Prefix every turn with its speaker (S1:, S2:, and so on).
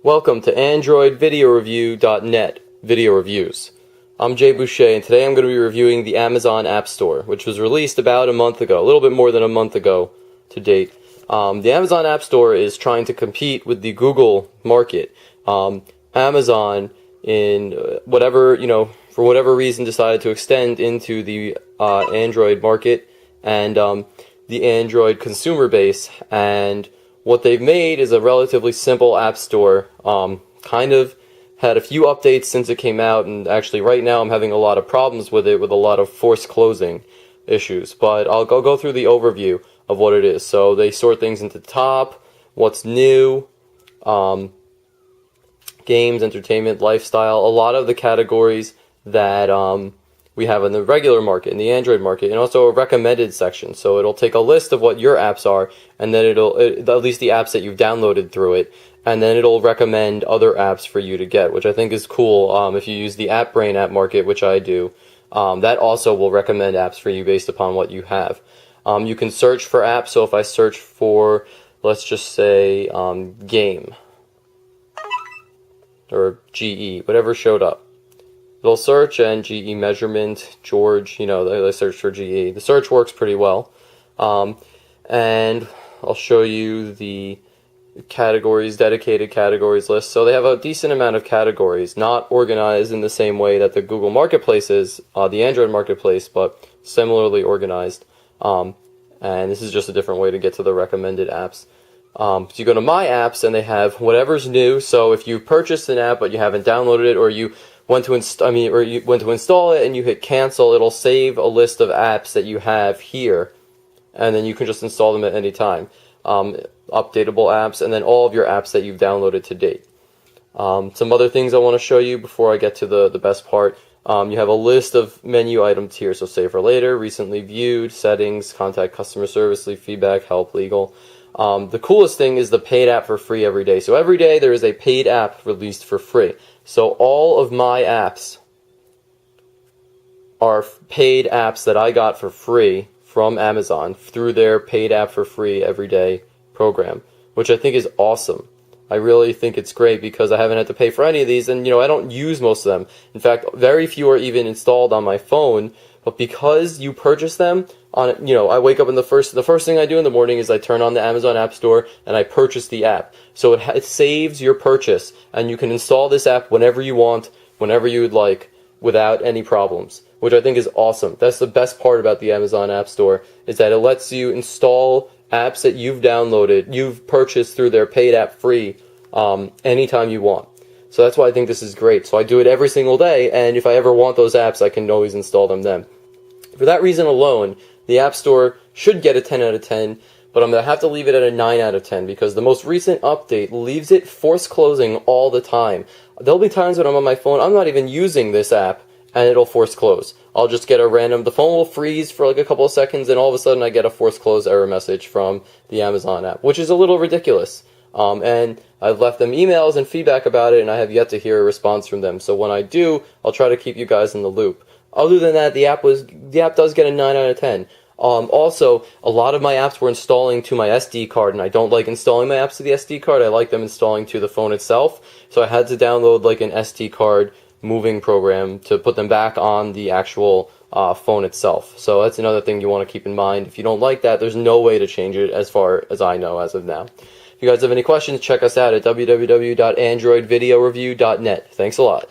S1: Welcome to AndroidVideoReview.net Video Reviews. I'm Jay Boucher, and today I'm going to be reviewing the Amazon Appstore, which was released about a month ago, a little bit more than a month ago to date. The Amazon Appstore is trying to compete with the Google market. Amazon, in whatever, for whatever reason, decided to extend into the Android market and the Android consumer base, and what they've made is a relatively simple app store. Kind of had a few updates since it came out, and actually right now I'm having a lot of problems with it, with a lot of forced closing issues. But I'll go through the overview of what it is. So they sort things into top, what's new, games, entertainment, lifestyle, a lot of the categories that we have in the regular market, in the Android market, and also a recommended section. So it'll take a list of what your apps are, and then at least the apps that you've downloaded through it, and then it'll recommend other apps for you to get, which I think is cool. If you use the AppBrain app market, which I do, that also will recommend apps for you based upon what you have. You can search for apps, so if I search for, let's just say, game, or GE, whatever showed up, it'll search, and GE measurement, George, they search for GE. The search works pretty well. And I'll show you the categories, dedicated categories list. So they have a decent amount of categories, not organized in the same way that the Google Marketplace is, the Android Marketplace, but similarly organized. And this is just a different way to get to the recommended apps. So you go to My Apps, and they have whatever's new. So if you purchased an app but you haven't downloaded it, or you went to install it and you hit cancel, it'll save a list of apps that you have here, and then you can just install them at any time. Updatable apps, and then all of your apps that you've downloaded to date. Some other things I want to show you before I get to the best part. You have a list of menu items here, so save for later, recently viewed, settings, contact customer service, leave feedback, help, legal. The coolest thing is the paid app for free every day. So every day there is a paid app released for free. So all of my apps are paid apps that I got for free from Amazon through their paid app for free everyday program, which I think is awesome. I really think it's great because I haven't had to pay for any of these, and I don't use most of them. In fact, very few are even installed on my phone. But because you purchase them on, I wake up and the first thing I do in the morning is I turn on the Amazon App Store and I purchase the app. So it saves your purchase, and you can install this app whenever you want, whenever you would like, without any problems, which I think is awesome. That's the best part about the Amazon App Store, is that it lets you install apps that you've downloaded, you've purchased through their paid app free, anytime you want. So that's why I think this is great. So I do it every single day, and if I ever want those apps, I can always install them then. For that reason alone, the App Store should get a 10 out of 10, but I'm going to have to leave it at a 9 out of 10 because the most recent update leaves it force closing all the time. There'll be times when I'm on my phone, I'm not even using this app, and it'll force close. I'll just get the phone will freeze for like a couple of seconds, and all of a sudden I get a force close error message from the Amazon app, which is a little ridiculous. And I've left them emails and feedback about it, and I have yet to hear a response from them. So when I do, I'll try to keep you guys in the loop. Other than that, the app does get a 9 out of 10. Also, a lot of my apps were installing to my SD card, and I don't like installing my apps to the SD card. I like them installing to the phone itself. So I had to download like an SD card moving program to put them back on the actual phone itself. So that's another thing you want to keep in mind. If you don't like that, there's no way to change it as far as I know as of now. If you guys have any questions, check us out at www.androidvideoreview.net. Thanks a lot.